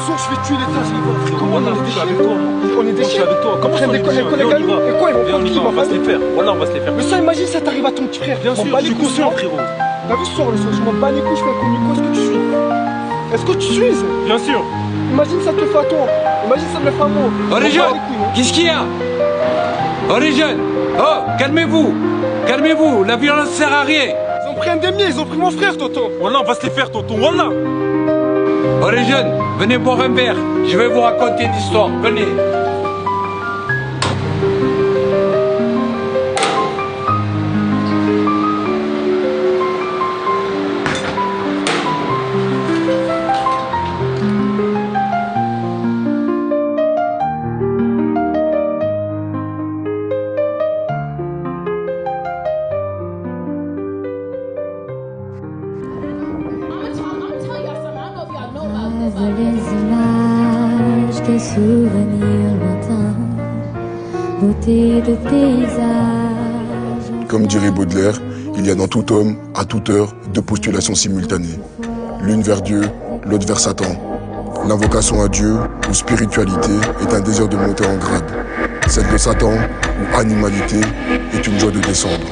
Source, je vais tuer les tasses, les gars. Comment on est déchirés avec toi? On est déchirés avec toi. Comment on est déchirés? Et quoi, ils vont prendre qui? On va se les faire. Voilà, on va se les faire. Mais ça, imagine, ça t'arrive à ton petit frère. Bien sûr, je suis conscient, frérot. T'as vu ce soir, le soir, je m'en bats les couilles, je fais un communiqué, est-ce que tu suis? Est-ce que tu suis? Bien sûr. Imagine, ça te fait à toi. Imagine, ça me fait à moi. Oh les jeunes, qu'est-ce qu'il y a? Oh les jeunes, oh, calmez-vous. Calmez-vous, la violence sert à rien. Ils ont pris un demi, ils ont pris mon frère, tonton. Voilà, on va se les faire, tonton. Voilà. Oh les jeunes, venez boire un verre. Je vais vous raconter une histoire. Venez. Les images des souvenirs lointains, beauté de paysage. Comme dirait Baudelaire, il y a dans tout homme, à toute heure, deux postulations simultanées. L'une vers Dieu, l'autre vers Satan. L'invocation à Dieu ou spiritualité est un désir de monter en grade. Celle de Satan ou animalité est une joie de descendre.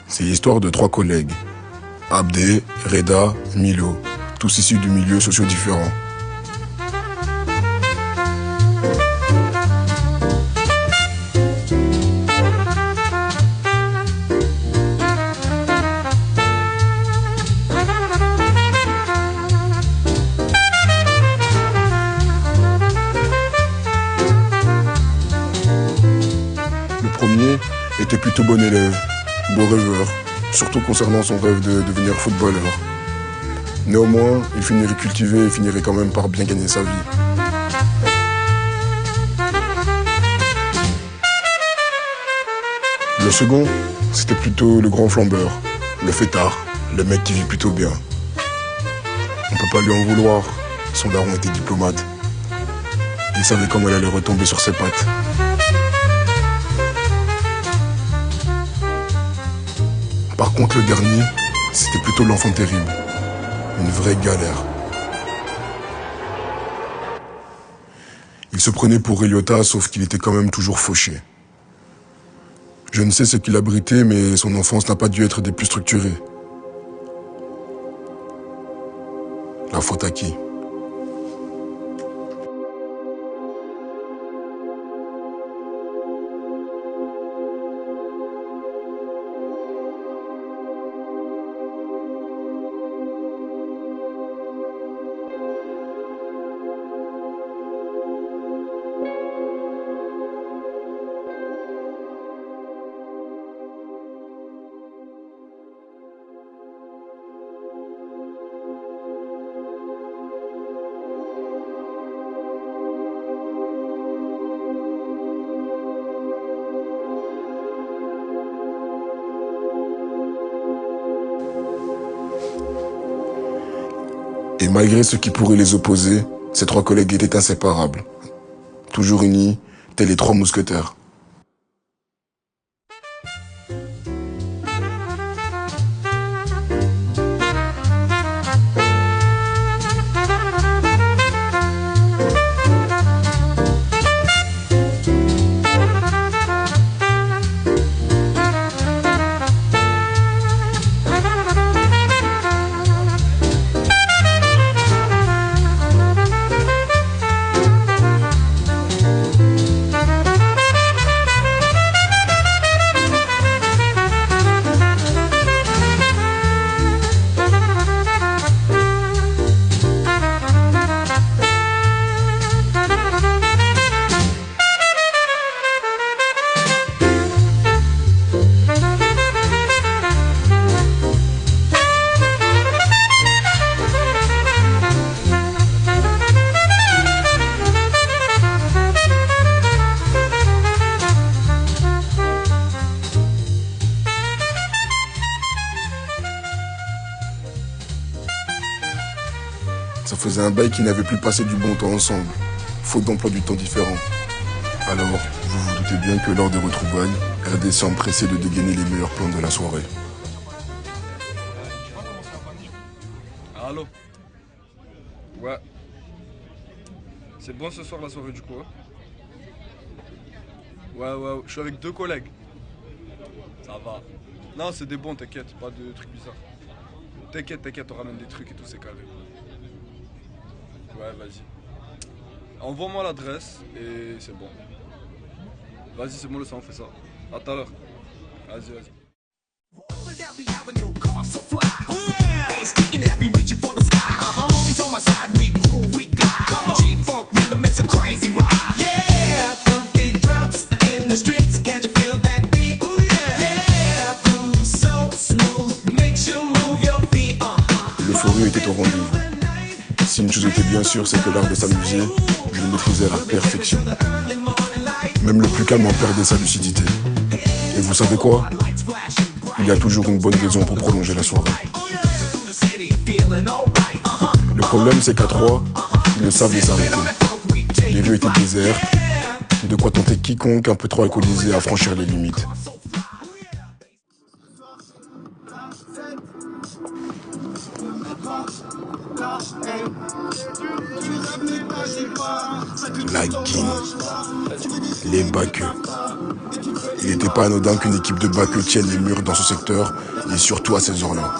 C'est l'histoire de trois collègues, Abdé, Reda, Milo, tous issus de milieux sociaux différents. Le premier était plutôt bon élève, beau rêveur, surtout concernant son rêve de devenir footballeur. Néanmoins, il finirait cultivé et finirait quand même par bien gagner sa vie. Le second, c'était plutôt le grand flambeur, le fêtard, le mec qui vit plutôt bien. On peut pas lui en vouloir, son daron était diplomate. Il savait comment elle allait retomber sur ses pattes. Par contre, le dernier, c'était plutôt l'enfant terrible. Une vraie galère. Il se prenait pour Eliota, sauf qu'il était quand même toujours fauché. Je ne sais ce qu'il abritait, mais son enfance n'a pas dû être des plus structurées. La faute à qui ? Et malgré ce qui pourrait les opposer, ces trois collègues étaient inséparables. Toujours unis, tels les trois mousquetaires. Ça faisait un bail qu'ils n'avaient plus passé du bon temps ensemble, faute d'emploi du temps différent. Alors, vous vous doutez bien que lors des retrouvailles, RD s'est empressé de dégainer les meilleurs plans de la soirée. Allô? Ouais. C'est bon ce soir la soirée du coup, hein? Ouais, je suis avec 2 collègues. Ça va. Non, c'est des bons, t'inquiète, pas de trucs bizarres. T'inquiète, on ramène des trucs et tout, c'est carré. Ouais, vas-y. Envoie-moi l'adresse et c'est bon. Vas-y, c'est bon, le sang, on fait ça. À tout à l'heure. Vas-y. L'euphorie était au rendez-vous. Si une chose était bien sûre, c'est que l'art de s'amuser, je le maîtrisais à la perfection. Même le plus calme en perdait sa lucidité. Et vous savez quoi? Il y a toujours une bonne raison pour prolonger la soirée. Le problème, c'est qu'à 3, ils ne savent s'arrêter. Les rues étaient désertes, de quoi tenter quiconque un peu trop alcoolisé à franchir les limites. La guine, les baqueux. Il n'était pas anodin qu'une équipe de baqueux tienne les murs dans ce secteur, et surtout à ces heures-là.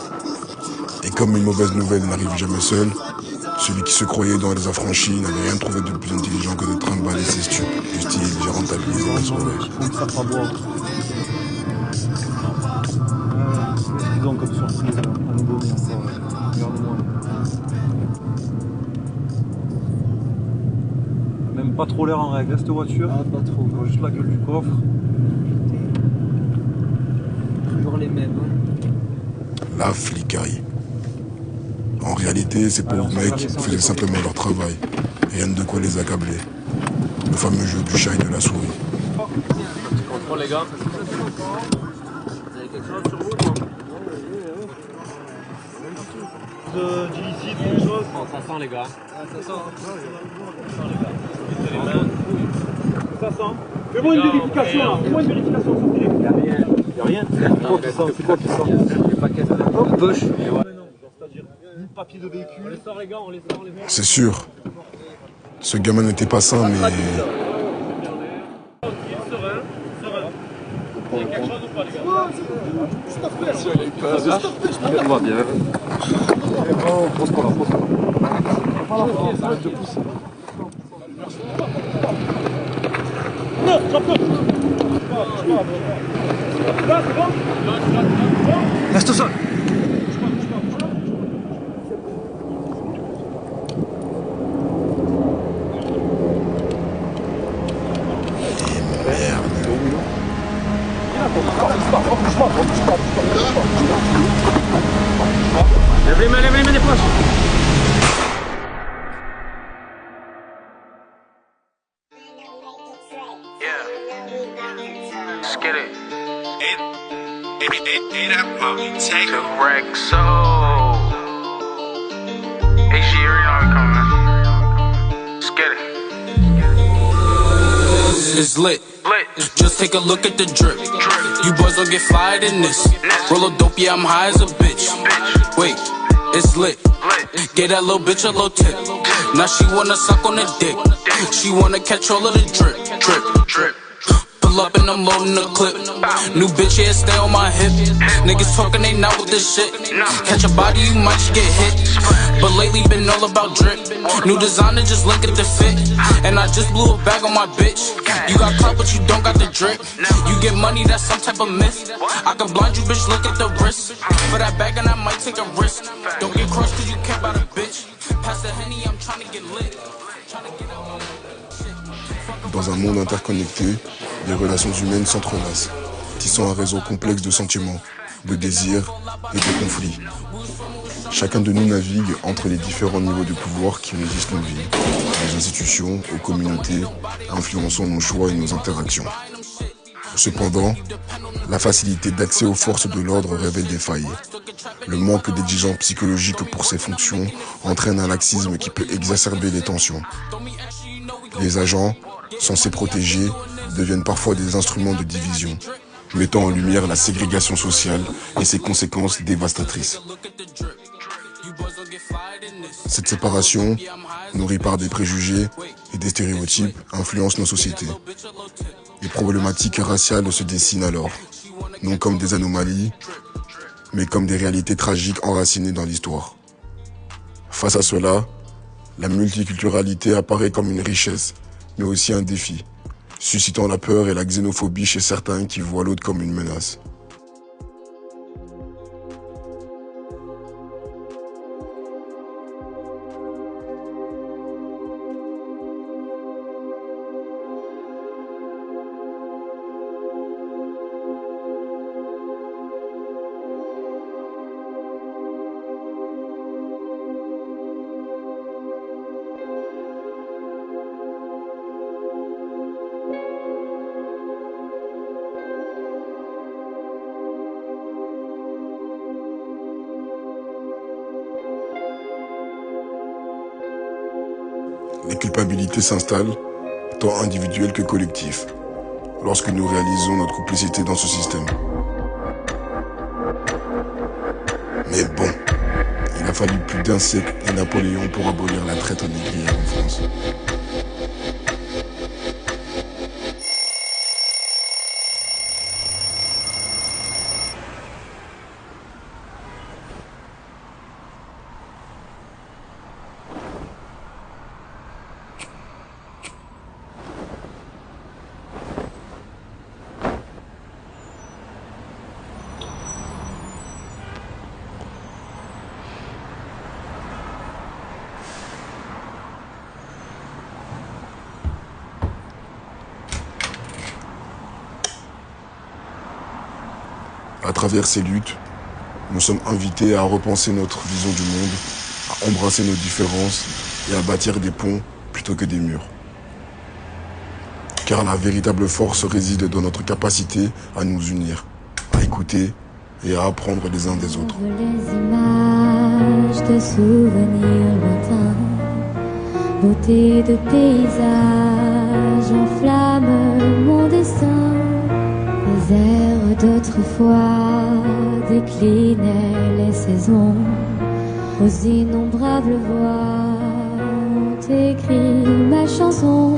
Et comme une mauvaise nouvelle n'arrive jamais seule, celui qui se croyait dans les affranchis n'avait rien trouvé de plus intelligent que de trimballer ses stupes, du style j'ai rentabilisé la soirée. Ils ont comme surprise à nous donner encore. Regarde-moi. Même pas trop l'air en règle, cette voiture. Ah, pas trop. On voit juste la gueule du coffre. Toujours les mêmes. La flicaille. En réalité, ces pauvres mecs faisaient simplement leur travail. Rien de quoi les accabler. Le fameux jeu du chat et de la souris. Contrôle les gars. Vous avez quelque chose sur vous? D'illicite, quelque chose. Ça sent les gars. Ça sent. Ça sent. Fais-moi une vérification là. Fais-moi une vérification. Y'a rien. C'est quoi qui sort? Les paquets de la poche. C'est-à-dire, ni papier de véhicule. On les sort les gars, on les sort les mecs. C'est sûr. Ce gamin n'était pas sain, mais... Serein. Il y a quelque chose ou pas les gars? Juste après. On va bien. Pose pas là. Arrête de pousser. Non, j'en peux. Là, c'est bon? Reste au sol. Lève les mains des poches. Let's get it. Take a break, so hey, she already know we coming. Let's get it. It's lit. Just take a look at the drip. You boys don't get fired in this. Roll a dope, yeah, I'm high as a bitch. Wait, it's lit. Get that little bitch a little tip. Now she wanna suck on the dick. She wanna catch all of the drip. Pull up and I'm loading the clip. New bitch, yeah, stay on my hip. Niggas talking, they not with this shit. Catch a body, you might just get hit. But lately been all about drip. New designer, just look at the fit. And I just blew a bag on my bitch. You got clout, but you don't got the drip. You get money, that's some type of myth. I can blind you, bitch, look at the wrist. For that bag and I might take a risk. Don't get crossed cause you care about a bitch. Pass the Henny, I'm trying to get lit. Dans un monde interconnecté, les relations humaines s'entrelacent, tissant un réseau complexe de sentiments, de désirs et de conflits. Chacun de nous navigue entre les différents niveaux de pouvoir qui régissent nos vies, des institutions aux communautés, influençant nos choix et nos interactions. Cependant, la facilité d'accès aux forces de l'ordre révèle des failles. Le manque d'exigence psychologique pour ces fonctions entraîne un laxisme qui peut exacerber les tensions. Les agents, censés protéger, deviennent parfois des instruments de division, mettant en lumière la ségrégation sociale et ses conséquences dévastatrices. Cette séparation, nourrie par des préjugés et des stéréotypes, influence nos sociétés. Les problématiques raciales se dessinent alors, non comme des anomalies, mais comme des réalités tragiques enracinées dans l'histoire. Face à cela, la multiculturalité apparaît comme une richesse, mais aussi un défi, suscitant la peur et la xénophobie chez certains qui voient l'autre comme une menace. La culpabilité s'installe, tant individuelle que collective, lorsque nous réalisons notre complicité dans ce système. Mais bon, il a fallu plus d'un siècle et Napoléon pour abolir la traite négrière en France. À travers ces luttes, nous sommes invités à repenser notre vision du monde, à embrasser nos différences et à bâtir des ponts plutôt que des murs. Car la véritable force réside dans notre capacité à nous unir, à écouter et à apprendre les uns des autres. Les images de souvenirs lointains, beauté de paysage enflamme mon destin. Les airs d'autrefois déclinaient les saisons, aux innombrables voix ont écrit ma chanson.